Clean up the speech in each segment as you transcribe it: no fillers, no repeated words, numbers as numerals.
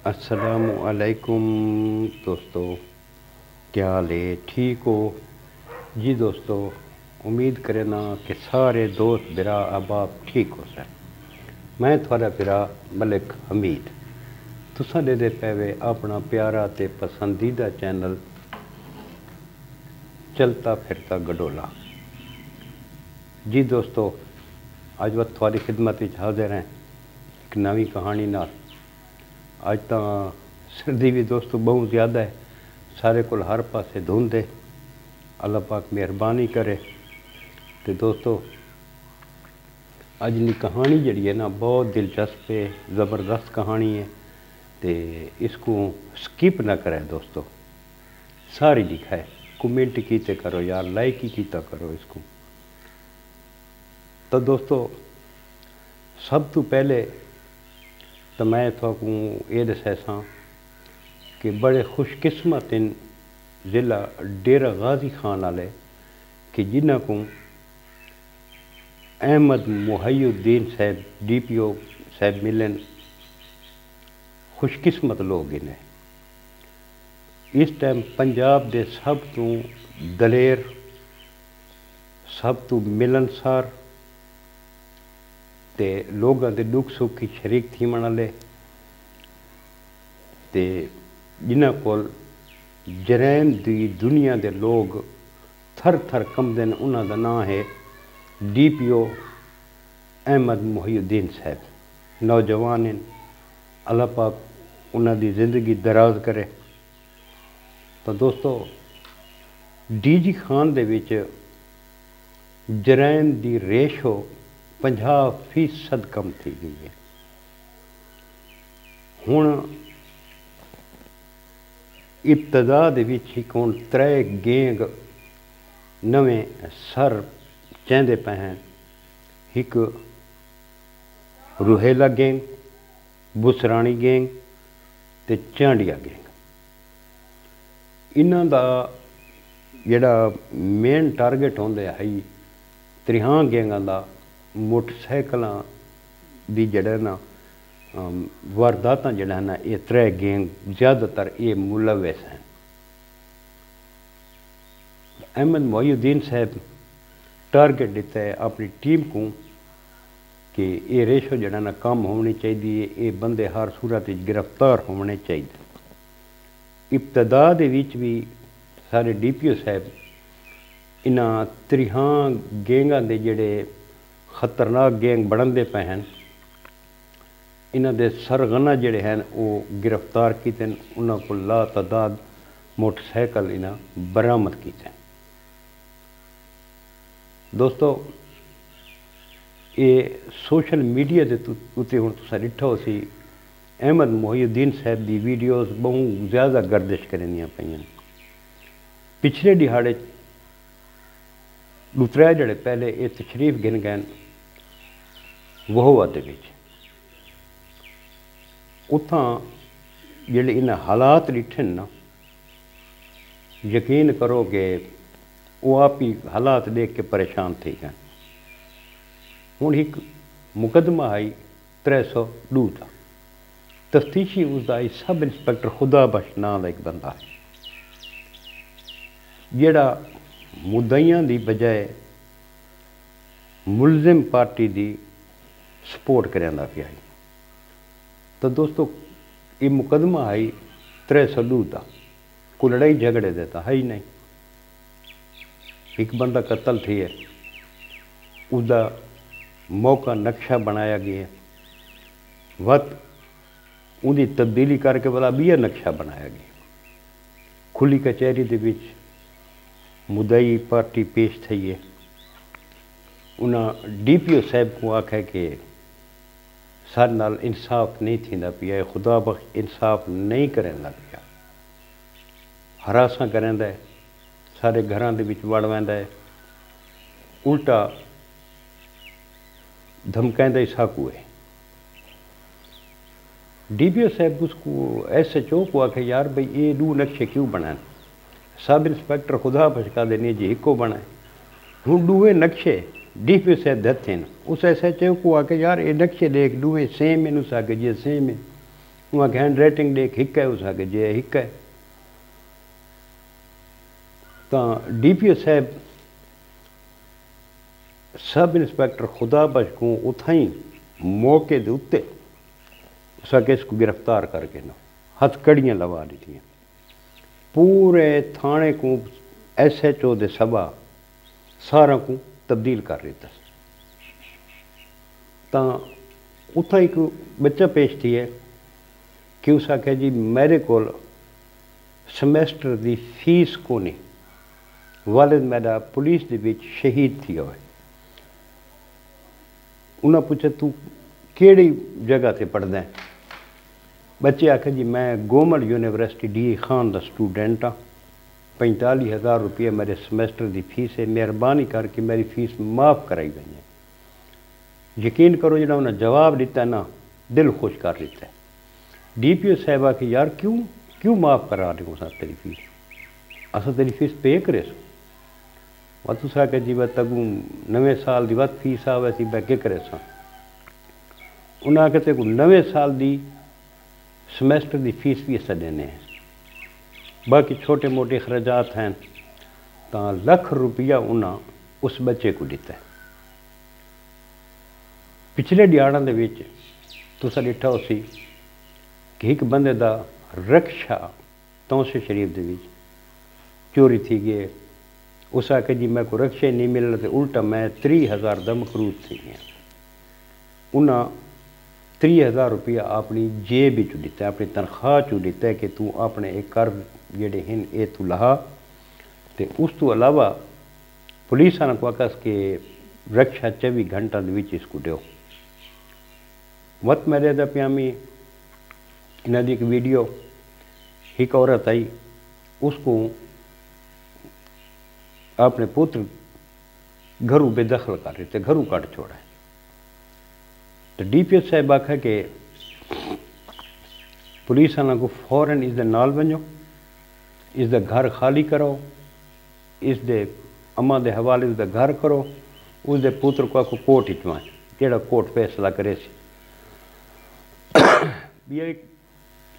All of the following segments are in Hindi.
अस्सलामुअलैकुम दोस्तों, क्या हाल है? ठीक हो जी दोस्तों। उम्मीद करें ना कि सारे दोस्त बिरा अहबाब ठीक हो सर। मैं थोड़ा बिरा मलिक हमीद तुसा दे पैवे अपना प्यारा ते पसंदीदा चैनल चलता फिरता गडोला। जी दोस्तों, अज वक्त थोड़ी खिदमत हाजिर हैं एक नवी कहानी नाल। अज तो सर्दी भी दोस्तों बहुत ज़्यादा है, सारे को हर पासे धुंध है। अल्लाह पाक मेहरबानी करे। तो दोस्तों अज की कहानी जी है ना बहुत दिलचस्प है, ज़बरदस्त कहानी है। तो इसको स्किप ना करें दोस्तों, सारी दिखाए। कमेंट कीते करो यार, लाइक ही कीता करो इसको। तो दोस्तों सब तो पहले तो मैं थोकू ये दसा कि बड़े खुशकिस्मत इन ज़िला डेरा गाजी खान वाले कि जिन्हों को अहमद मुहय्युद्दीन साहब DPO साहब मिलन खुशकिस्मत लोग इन्हें। इस टाइम पंजाब के सब तो दलेर, सब तो मिलनसार ते लोगों के दुख सुख की शरीक थी वाले ते जिन्हों को जरैम की दुनिया के लोग थर थर कंबदे ने, उन्हों का नाम है DPO अहमद मुहय्युद्दीन साहब। नौजवान हैं, अल्लाह पाक उन्होंने जिंदगी दराज करे। तो दोस्तों DG खान दे विच जरैम की रेशो 50% कम थी गई है। हुण इब्तदा दे विच ही कौन 3 गैंग नवें सर चेंदे पे हैं। एक रुहेला गैंग, बुसरानी गैंग ते झांडिया गैंग। इन्हां दा जिहड़ा मेन टारगेट होंदे है 3 गैंगां दा मोटरसाइकिलां दी जिहड़ा ना वारदातां जिहड़ा ना ये 3 गैंग ज़्यादातर ये मुलविस हैं। अहमद मुहय्युद्दीन साहब टारगेट दिता है अपनी टीम को कि ये रेशो जड़ा ना कम होनी चाहिए, ये बंदे हर सूरत गिरफ्तार होने चाहिए। इब्तदा दे विच भी सारे DPO साहब इन्हां 3 गैंगां दे जिहड़े खतरनाक गैंग बनते पे हैं, इन्हां दे सरगना जिहड़े हैं वो गिरफ्तार किए। उन्हां को ला तादाद मोटरसाइकिल इन्हां बरामद किए। दोस्तों ये सोशल मीडिया के उत्ते हुण तुसां डिठा हो सी अहमद मुहय्युद्दीन साहब की वीडियोज़ बहुत ज़्यादा गर्दिश करदियां पईयां। पिछले दिहाड़े 2-3 जड़े पहले ये तशरीफ गिन गए वहोवा दे विच। उत्थां जिहड़े इन्हां हालात डिठे ना, यकीन करो कि वो आप ही हालात देख के परेशान थी गए। हुण एक मुकदमा आई 302 का, तफ्तीशी उसका सब इंस्पैक्टर खुदा बख्श नाम का एक बंदा है जिहड़ा मुद्दइयां की बजाय मुलजिम पार्टी की सपोर्ट करांदा पिया। तो दोस्तों ये मुकदमा आई 302 का, कोई लड़ाई झगड़े देता है ही नहीं। एक बंदा कत्ल थी है, उसका मौका नक्शा बनाया गया, वत उदी तब्दीली करके वाला भी नक्शा बनाया गया। खुली कचहरी दे विच मुदई पार्टी पेश थी है। उन्हें DPO साहब को आख्या कि सारे नाल इंसाफ नहीं थींदा पिया, खुदा बख्श इंसाफ नहीं करेंदा पिया, हरासा करेंदा है, सारे घरां दे विच वड़ वैंदा है, उल्टा धमकाइंदा ही साकू है। DPO साहब उसको SHO को आखे यार भाई ये 2 नक्शे क्यों बनाए? सब इंस्पैक्टर खुदा बचका देने जी इको बनाए। हूँ 2 नक्शे DPO साहब दत्ते हैं। उस SHO को आके यार ये नक्शे देख 2 सेम इन आगे जी सेम है। वहाँ के हैंड राइटिंग देख हिक है, उस आगे जे हिक है। तो DPO साहब सब इंस्पैक्टर खुदा बख्श को उथा ही मौके के उत्ते उसके इसको गिरफ्तार करके ना हथकड़ियाँ लवा दी, पूरे थाने को SHO दे सभा सारा को तब्दील कर दिता। तो उथा एक बच्चा पेश थी है कि उस आख्या जी मेरे को समैस्टर की फीस को नहीं, वालिद मेरा पुलिस दे विच शहीद थी हुआ। उन्हें पूछा तू केड़ी जगह से पढ़दा है? बच्चे आखे जी मैं गोमल यूनिवर्सिटी DA खान का स्टूडेंट हाँ, 45,000 रुपये मेरे समैस्टर की फीस है, मेहरबानी करके मेरी फीस माफ़ कराई गई है। यकीन करो जो उन्हें जवाब दिता ना, दिल खुश कर दिता है। DPO साहबा कि यार क्यों क्यों माफ़ करा रहे हो तेरी फीस, असा तेरी फीस पे करे सो वह तुस आके जी वह तगू नवे साल की वत फीस आवे सी वह के करे सा। उन्हें आके तेको नवे साल की समैस्टर की फीस भी अस देने हैं, बाकी छोटे मोटे खर्चात हैं। तो लाख रुपया उन्हें उस बच्चे को दिता है। पिछले दिहाड़ा दे विच तुसा डिठा हो सी कि एक बंदे दा रक्षा तौसे शरीफ दे विच चोरी थी गई। उस आके जी मैं को रक्षा नहीं मिल रहा, उल्टा मैं 30,000 दा मकरूज थी गया। उन्हें 30,000 रुपया अपनी जेब चू दिता, अपनी तनख्वाह चू दिता कि तू अपने एक कर्ज जेडे हैं ये तू लहा। तो उस तो अलावा पुलिस ने को आकस के रक्षा 24 घंटा इसको दो। वत मेरे दा प्यामी इन्हें एक वीडियो एक औरत आई, उसको अपने पुत्र घरों बेदखल कर रहे थे, घरों काट छोड़ा है। तो DPO साहब आखा कि पुलिस वालों को फौरन इसके नाल बनो, इसका घर खाली करो, इसके अम्मा के हवाले उसका घर करो, उसके पुत्र को आखो कोर्ट हिचवाएं, जोड़ा कोर्ट फैसला करे। एक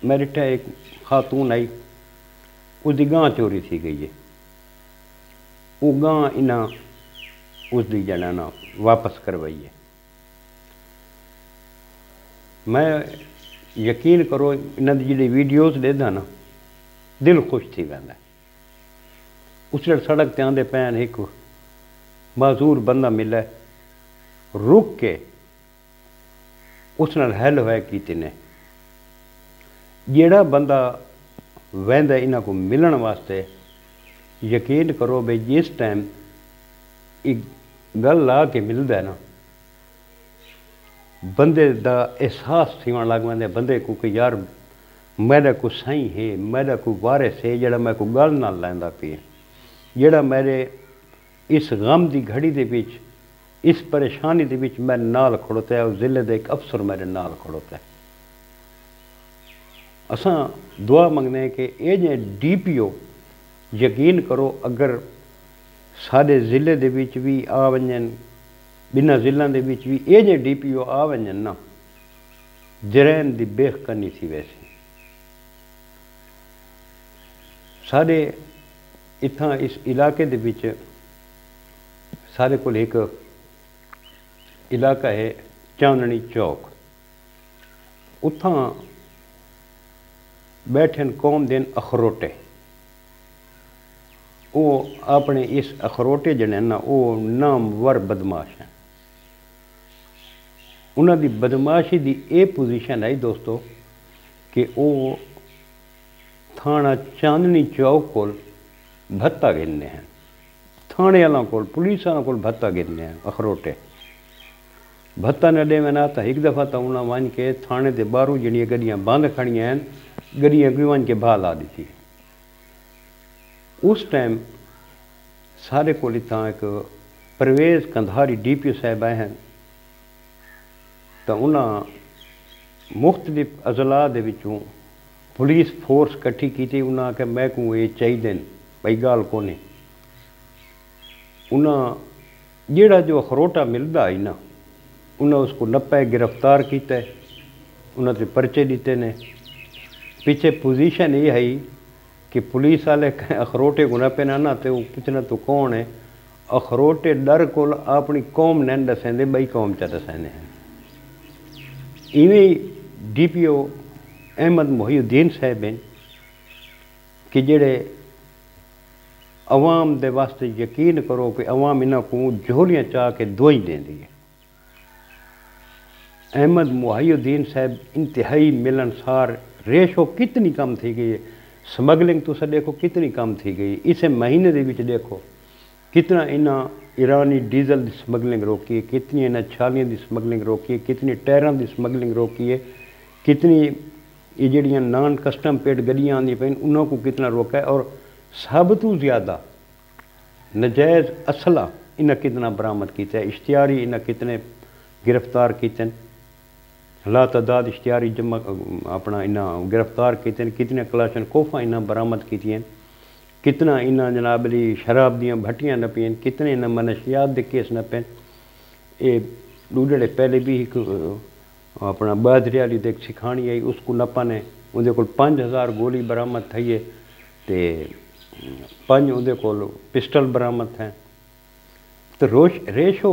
मेरिट है, एक खातून आई, उसकी गां चोरी थी गई है। वो गां इन्हें उसकी जड़ा ना वापस करवाई है। मैं यकीन करो इन्हें जी वीडियोज़ देता ना, दिल खुश थी वह। उसले सड़क ते आंदे पैन एक माजूर बंदा मिला, रुक के उस नाल हैल होया की ने। जेड़ा बंदा वहदा इन्हां को मिलन वास्ते, यकीन करो भाई जिस टाइम एक गल ला के मिलता है ना, बंदे का एहसास थीवन लग पैंदा बंदे को कि यार मेरा को सही है, मेरा को वारिस है जड़ा मैं को गल ना लैंदा पे, जड़ा मेरे इस गम की घड़ी दे विच, इस परेशानी दे विच मैं नाल खड़ोता है। और जिले का एक अफसर मेरे नाल खड़ोता है। असां दुआ मंगने कि ये जे DPO यकीन करो अगर साढ़े ज़िले दे विच भी आ वजन, बिना ज़िलों के विच भी ये जे DPO आ वजन ना, जरैन की बेख करनी थी। वैसे साढ़े इत्थां इस इलाके दे विच साढ़े कोल एक इलाका है चांदनी चौक, उत्थां बैठन कौम दिन अखरोटे। वो अपने इस अखरोटे जने ना वो नामवर बदमाश हैं। उन्होंने बदमाशी की ये पोजीशन आई दोस्तों कि वो थाना चांदनी चौक को भत्ता गिनने हैं, थाने वालों को पुलिस वालों को भत्ता गिनने हैं। अखरोटे भत्ता न दे ना तो एक दफ़ा तो उन्हें वन के थाने के बाहरों जड़ियाँ गड्डियाँ बंद खड़ियाँ हैं, गड्डियाँ कोई वन के बहा ला दी थी। उस टाइम सारे को इतना एक परवेज़ कंधारी DPO साहब आए हैं। तो उन्हें मुख्तलिफ अजला दे विचों पुलिस फोर्स कट्ठी की। उन्हें आख्या मैं को ये चाहिए भाई गाल को नहीं। उन्हें जेड़ा जो अखरोटा मिलता है ना, उन्हें उसको नप्पे गिरफ्तार किया, उन्होंने परचे दिते ने। पीछे पोजीशन ये है कि पुलिस वाले अखरोटे गुना पे ना तो वो पूछना तो कौन है, अखरोटे डर को अपनी कौम ने दसेंदे बई कौम च दसेंदे हैं। इवें DPO अहमद मोहिउद्दीन साहब हैं कि जेड़े अवाम दे वास्ते यकीन करो कि अवाम इन्हों को झोलियाँ चाह के दुआई देंदी है। अहमद मोहिउद्दीन साहब इंतहाई मिलनसार, रेशो कितनी कम थी गई है, स्मगलिंग तुसा देखो कितनी कम थी गई। इस महीने के विच देखो कितना इन्हें ईरानी डीजल की स्मगलिंग रोकी है, कितनी इन्हें छालियाँ की स्मगलिंग रोकी है, कितनी टायरों की स्मगलिंग रोकी है, कितनी ये जड़ियाँ नॉन कस्टम पेड गड्डियाँ आदि पैन उन्होंने कितना रोका है। और सब तो ज़्यादा नजायज़ असला इन्हें कितना बरामद किया है, इश्तिहारी इन्हें कितने गिरफ्तार किए, लातादाद इश्तिहारी जमा अपना इन्हें गिरफ्तार किए, कितने कलाशन कोफा इन्हें बरामद की, कितना इन्हें जनाबली शराब दियाँ भट्टियाँ न पियन, कितने इन्हें मनशियात के केस न पैन। ये दूजड़े पहले भी एक अपना बादरी वाली देख सिखानी आई, उसको नपा ने उनके को 5000 गोली बरामद थी है, तो 5 उनके को पिस्टल बरामद हैं। तो रेशो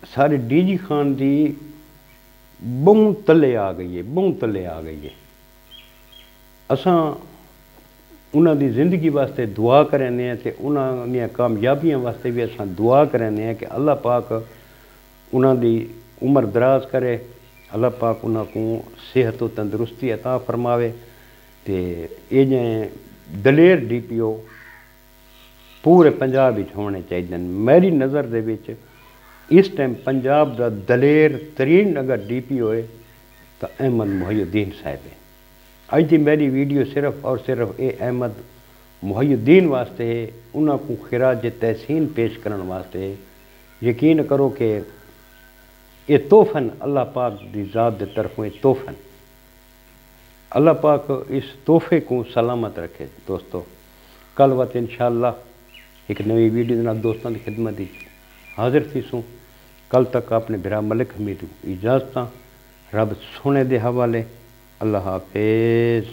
सारे DG खान की बहुत तले आ गई है, बहुत तले आ गई है। असां उन्होंने जिंदगी वास्ते दुआ करेंगे हैं, तो उन्होंने कामयाबियां वास्ते भी असां दुआ करेंगे हैं कि अल्लाह पाक उन्होंने उम्र दराज करे, अल्लाह पाक उन्होंने सेहत और तंदुरुस्ती अता फरमावे। तो ये जें दलेर DPO पूरे पंजाब विच होने चाहिए। मेरी नज़र दे विच इस टाइम पंजाब का दलेर तरीन अगर DPO है तो अहमद मोहिउद्दीन साहब है। अज की मेरी वीडियो सिर्फ और सिर्फ ये अहमद मोहिउद्दीन वास्ते है, उन्होंने खिराज तहसीन पेश करने वास्ते है। यकीन करो कि ये तोहफन अल्लाह पाक की ज़ात की तरफों तोहफन, अल्लाह पाक इस तोहफे को सलामत रखे। दोस्तों कल वत इंशाअल्लाह एक नवी वीडियो नाल दोस्तों की खिदमत ही हाजिर थी सूँ। कल तक अपने बिरा मलिक हमीद इजाज़त, रब सोने दे हवाले। अल्लाह हाफिज़।